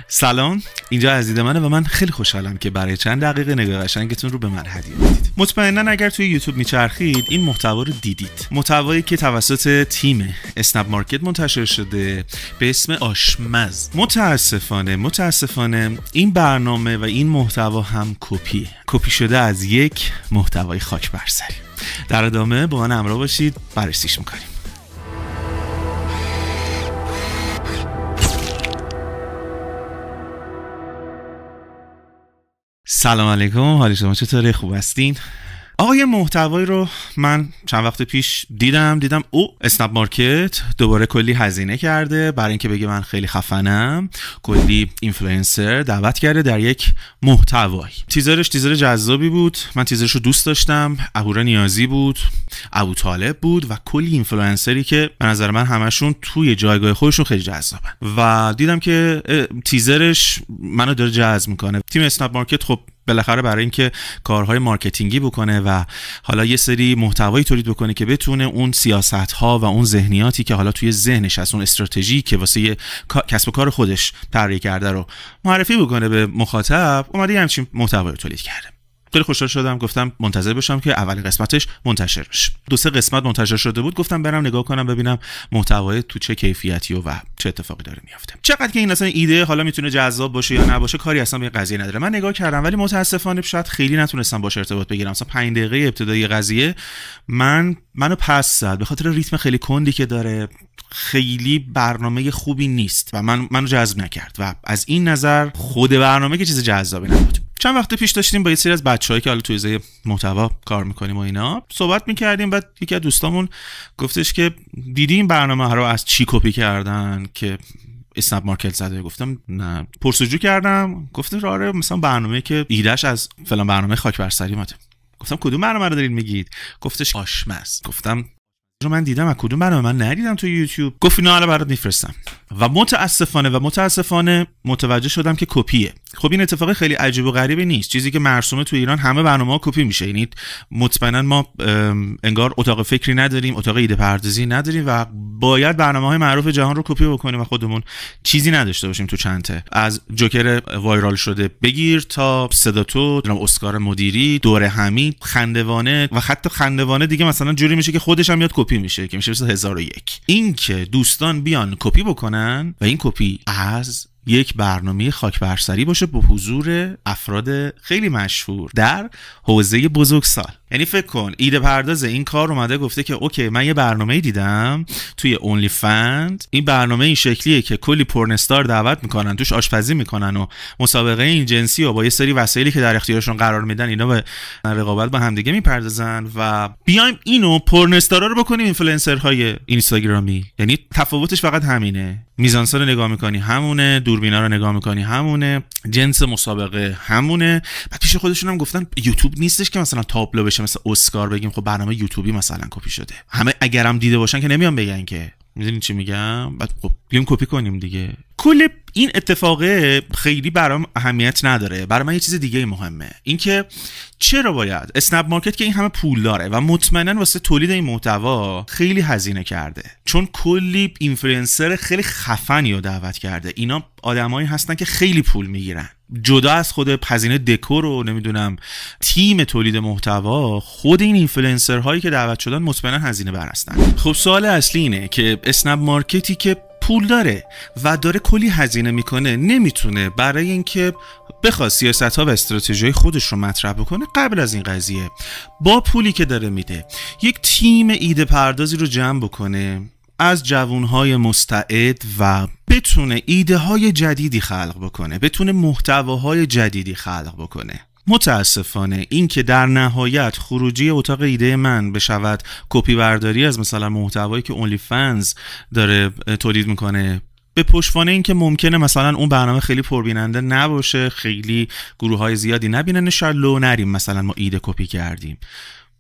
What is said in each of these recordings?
سلام، اینجا عزیز منه و من خیلی خوشحالم که برای چند دقیقه نگاه قشنگتون رو به من هدیه بدید. مطمئنا اگر توی یوتیوب میچرخید این محتوا رو دیدید. محتوایی که توسط تیم اسنپ مارکت منتشر شده به اسم آشمز. متاسفانه این برنامه و این محتوا هم کپی شده از یک محتوای خاک برسری. در ادامه با من همراه باشید، بررسیش میکنیم. سلام علیکم، حال شما چطوره؟ خوب هستین؟ آقای محتوایی رو من چند وقت پیش دیدم اسنپ مارکت دوباره کلی هزینه کرده برای اینکه بگه من خیلی خفنم، کلی اینفلوئنسر دعوت کرده در یک محتوایی. تیزر جذابی بود، من تیزرش رو دوست داشتم. اهورا نیازی بود، ابو طالب بود و کلی اینفلوئنسری که به نظر من همشون توی جایگاه خودشون خیلی جذابن و دیدم که تیزرش منو داره جذب میکنه. تیم اسنپ مارکت خب بالاخره برای اینکه کارهای مارکتینگی بکنه و حالا یه سری محتوایی تولید بکنه که بتونه اون سیاست‌ها و اون ذهنیاتی که حالا توی ذهنش از اون استراتژی که واسه کسب و کار خودش طراحی کرده رو معرفی بکنه به مخاطب، اومده همچین محتوایی تولید کرده. خیلی خوشحال شدم، گفتم منتظر باشم که اولین قسمتش منتشر بشه. 2-3 قسمت منتشر شده بود، گفتم برم نگاه کنم ببینم محتوای تو چه کیفیتی و چه اتفاقی داره میفته. چقدر که این اصلا ایده حالا میتونه جذاب باشه یا نباشه کاری اصلا به قضیه نداره. من نگاه کردم ولی متاسفانه شاید خیلی نتونستم باش ارتباط بگیرم. مثلا 5 دقیقه ابتدایی قضیه منو پس زد به خاطر ریتم خیلی کندی که داره. خیلی برنامه خوبی نیست و منو جذب نکرد و از این نظر خود برنامه که چیز جذابی نبود. چند وقت پیش داشتیم با یه سری از بچه‌هایی که حالا توی حوزه محتوا کار می‌کنیم و اینا صحبت می‌کردیم. بعد یکی از دوستامون گفتش که دیدی این برنامه رو از چی کپی کردن که اسنپ مارکت زده؟ گفتم نه. پرسجو کردم، گفتم آره مثلا برنامه‌ای که ایده‌اش از فلان برنامه خاک برسری اومده. گفتم کدوم برنامه رو دارین میگید؟ گفتش آشمز. گفتم رو من دیدم، از کدوم برنامه؟ من ندیدم تو یوتیوب. گفت نه حالا برات میفرستم. و متاسفانه متوجه شدم که کپیه. خب این اتفاق خیلی عجیب و غریبی نیست، چیزی که مرسومه تو ایران همه برنامه‌ها کپی میشه. یعنی مطمئنا ما انگار اتاق فکری نداریم، اتاق ایده پردازی نداریم و باید برنامه‌های معروف جهان رو کپی بکنیم و خودمون چیزی نداشته باشیم تو چنته. از جوکر وایرال شده بگیر تا صدا تو، اسکار مدیری، دوره حمید، خندوانه و خط خندوانه دیگه مثلا جوری میشه که خودش هم میاد کپی میشه که میشه مثل 1001. این که دوستان بیان کپی بکنن و این کپی از یک برنامه خاک برسری باشه با حضور افراد خیلی مشهور در حوزه بزرگسال. یعنی فکر کن ایده پرداز این کار اومده گفته که اوکی من یه برنامه‌ای دیدم توی اونلی فند، این برنامه این شکلیه که کلی پورنستار دعوت میکنن، توش آشپزی میکنن و مسابقه این جنسی و با یه سری وسایلی که در اختیارشون قرار میدن اینا به رقابت با همدیگه میپردازن و بیایم اینو پورنستارا رو بکنیم اینفلوئنسرهای اینستاگرامی. یعنی تفاوتش فقط همینه، میزانسال رو نگاه میکنی همونه، دوربینا رو نگاه میکنی همونه، جنس مسابقه همونه. بعد پیش خودشون هم گفتن یوتیوب نیستش که مثلا تابلو بشه مثلا اسکار بگیم خب برنامه یوتیوبی مثلا کپی شده. همه اگرم دیده باشن که نمیان بگن که میدونین چی میگم. بعد خب بیام کپی کنیم دیگه. کل این اتفاقه خیلی برام اهمیت نداره. برای من یه چیز دیگه مهمه، این که چرا باید اسنپ مارکت که این همه پول داره و مطمئنا واسه تولید این محتوا خیلی هزینه کرده، چون کلی اینفلوئنسر خیلی خفنی رو دعوت کرده. اینا آدمایی هستن که خیلی پول میگیرن، جدا از خود هزینه دکور و نمیدونم تیم تولید محتوا، خود این اینفلوئنسر هایی که دعوت شدن مطمئنا هزینه بر هستن. خب سوال اصلی اینه که اسنپ مارکتی که پول داره و داره کلی هزینه میکنه نمیتونه برای اینکه بخواد سیاست‌ها و استراتژی خودش رو مطرح بکنه قبل از این قضیه با پولی که داره میده یک تیم ایده پردازی رو جمع بکنه از جوانهای مستعد و بتونه ایده های جدیدی خلق بکنه، بتونه محتواهای جدیدی خلق بکنه. متاسفانه این که در نهایت خروجی اتاق ایده من بشود کپی برداری از مثلا محتوایی که اونلی فنز داره تولید میکنه، به پشتوانه این که ممکنه مثلا اون برنامه خیلی پربیننده نباشه، خیلی گروه های زیادی نبینن، شاید لو نریم مثلا ما ایده کپی کردیم.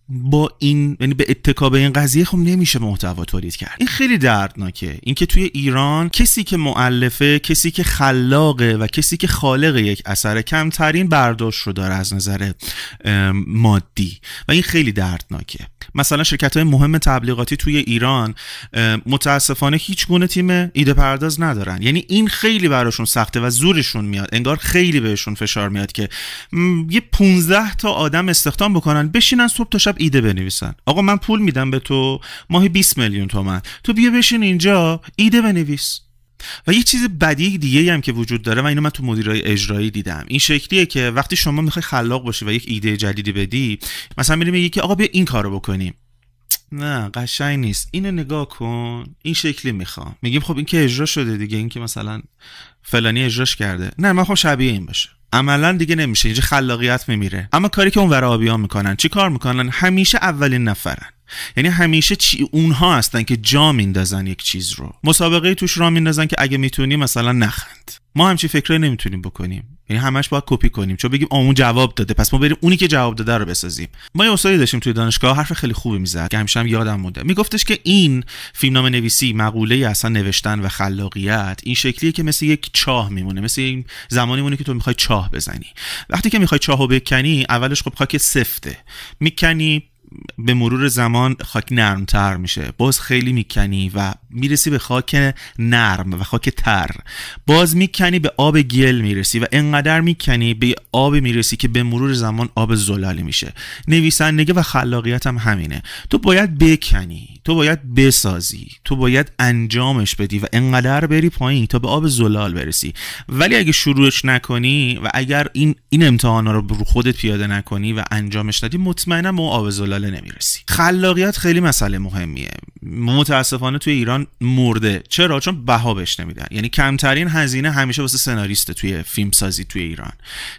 با این، یعنی به اتکا به این قضیه خب نمیشه محتوا تولید کرد. این خیلی دردناکه، اینکه توی ایران کسی که مؤلفه، کسی که خلاقه و کسی که خالق یک اثر کمترین برداشت رو داره از نظر مادی و این خیلی دردناکه. مثلا شرکت‌های مهم تبلیغاتی توی ایران متاسفانه هیچ گونه تیم ایده پرداز ندارن. یعنی این خیلی براشون سخته و زورشون میاد، انگار خیلی بهشون فشار میاد که یه 15 تا آدم استخدام بکنن بشینن صبح تا شب ایده بنویسن. آقا من پول میدم به تو ماهی 20 میلیون تومان، تو بیا بشین اینجا ایده بنویس. و یه چیز بدی دیگه هم که وجود داره و اینو من تو مدیرای اجرایی دیدم، این شکلیه که وقتی شما میخوای خلاق باشی و یک ایده جدیدی بدی، مثلا میری میگی که آقا بیا این کارو بکنیم، نه قشنگ نیست، اینو نگاه کن، این شکلی میخوام. میگیم خب این که اجرا شده دیگه، این که مثلا فلانی اجراش کرده، نه من خب شبیه این باشه. عملا دیگه نمیشه، اینجا خلاقیت میمیره. اما کاری که اون ورابیان میکنن، چی کار میکنن؟ همیشه اولین نفرن. یعنی همیشه اونها هستن که جا میندازن یک چیز رو، مسابقه توش را میندازن که اگه میتونی مثلا نخند. ما همچین فکرایی نمیتونیم بکنیم، یعنی همش باید کپی کنیم، چون بگیم اون جواب داده پس ما بریم اونی که جواب داده رو بسازیم. ما یه استادی داشتیم توی دانشگاه، حرف خیلی خوبی میزد که همیشه هم یادم مونده. میگفتش که این فیلمنامه نویسی، مقوله اصلا نوشتن و خلاقیت این شکلیه که مثل یک چاه میمونه، مثل این زمانی مونه که تو میخوای چاه بزنی. وقتی که میخوای چاهو بکنی، اولش خب خاک سفته، میکنی، به مرور زمان خاک نرمتر میشه، باز خیلی میکنی و میرسی به خاک نرم و خاک تر، باز میکنی به آب گل میرسی و انقدر میکنی به آب میرسی که به مرور زمان آب زلالی میشه. نویسندگی و خلاقیت هم همینه، تو باید بکنی، تو باید بسازی، تو باید انجامش بدی و انقدر بری پایین تا به آب زلال برسی. ولی اگه شروعش نکنی و اگر این امتحانا رو رو خودت پیاده نکنی و انجامش ندی، مطمئنا به آب زلال نمیرسی. خلاقیت خیلی مسئله مهمیه. متاسفانه توی ایران مرده. چرا؟ چون بها بهش نمیدن. یعنی کمترین هزینه همیشه واسه سناریست توی فیلم سازی توی ایران،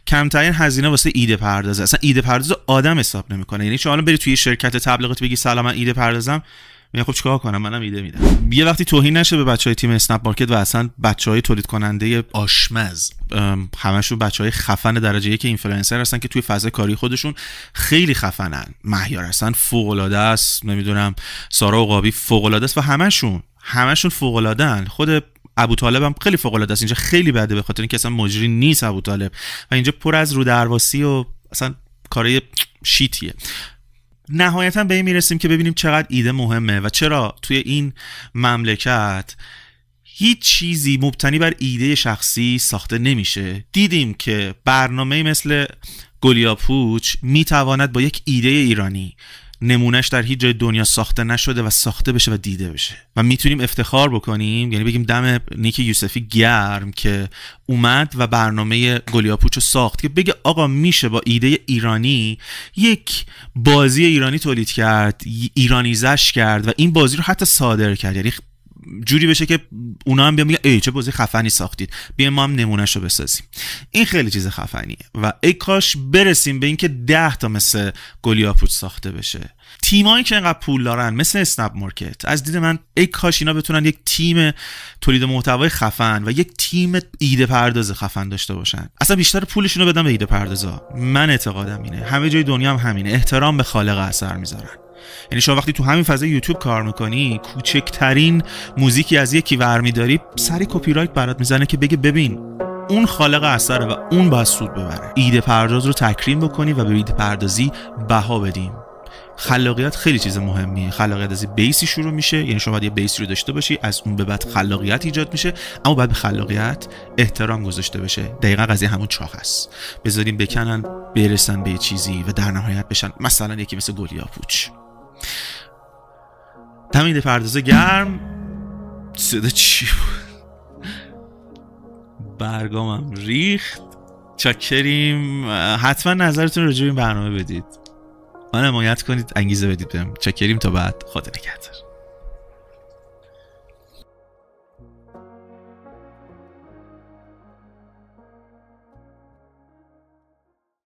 کمترین هزینه واسه ایده پردازه. اصلا ایده پرداز آدم حساب نمیکنه. یعنی شما الان بری توی شرکت تبلیغات بگی سلام من ایده پردازم، میگم خب چیکار کنم، منم ایده میدم. یه وقتی توهین نشه به بچهای تیم اسنپ مارکت و اصلا بچهای تولید کننده آشمز، همشون بچهای خفن درجه یک اینفلوئنسر هستن که توی فضای کاری خودشون خیلی خفنن، مهیار هستن، فوق العاده است، نمیدونم سارا عقابی فوق العاده است و همشون فوق العاده ان. خود ابوطالب هم خیلی فوق العاده است. اینجا خیلی بده به خاطر اینکه اصلا مجری نیست ابوطالب و اینجا پر از رو درواسی و اصلا کارای شیتیه. نهایتا به این میرسیم که ببینیم چقدر ایده مهمه و چرا توی این مملکت هیچ چیزی مبتنی بر ایده شخصی ساخته نمیشه. دیدیم که برنامه مثل گلیاپوچ میتواند با یک ایده ایرانی، نمونهش در هیچ جای دنیا ساخته نشده و ساخته بشه و دیده بشه و میتونیم افتخار بکنیم، یعنی بگیم دم نیک یوسفی گرم که اومد و برنامه گلیاپوچ رو ساخت که بگه آقا میشه با ایده ایرانی یک بازی ایرانی تولید کرد، ایرانیزش کرد و این بازی رو حتی صادر کرد. یعنی جوری بشه که اونا هم بیان میگن ای چه بازی خفنی ساختید، بیایم ما هم نمونهشو بسازیم. این خیلی چیز خفنیه و ای کاش برسیم به اینکه 10 تا مثل گلیاپوچ ساخته بشه. تیمایی که اینقدر پول دارن مثل اسنپ مارکت، از دید من ای کاش اینا بتونن یک تیم تولید محتوای خفن و یک تیم ایده پرداز خفن داشته باشن. اصلا بیشتر پولشون رو بدن به ایده پردازا. من اعتقادم اینه، همه جای دنیا هم همینه، احترام به خالق اثر میذارن. یعنی شما وقتی تو همین فضای یوتیوب کار میکنی، کوچکترین موزیکی از یکی برمیداری، سری کپی رایت برات میزنه که بگه ببین اون خالق اثره و اون باید سود ببره. ایده پرداز رو تکریم بکنی و به ایده پردازی بها بدیم. خلاقیت خیلی چیز مهمیه. خلاقیت از بیسی شروع میشه، یعنی شما باید یه بیسی رو داشته باشی، از اون به بعد خلاقیت ایجاد میشه، اما باید به خلاقیت احترام گذاشته بشه. دقیقاً قضیه همون چاق است. بذاریم بکنن برسن به چیزی و در نهایت بشن مثلا یکی مثل گلیاپوچ. دم ایده پردازه گرم. صدا چی بود؟ برگامم ریخت. چاکریم. حتما نظرتون راجع به این برنامه بدید، من حمایت کنید، انگیزه بدید بهم. چاکریم تا بعد. خدا نگهدار.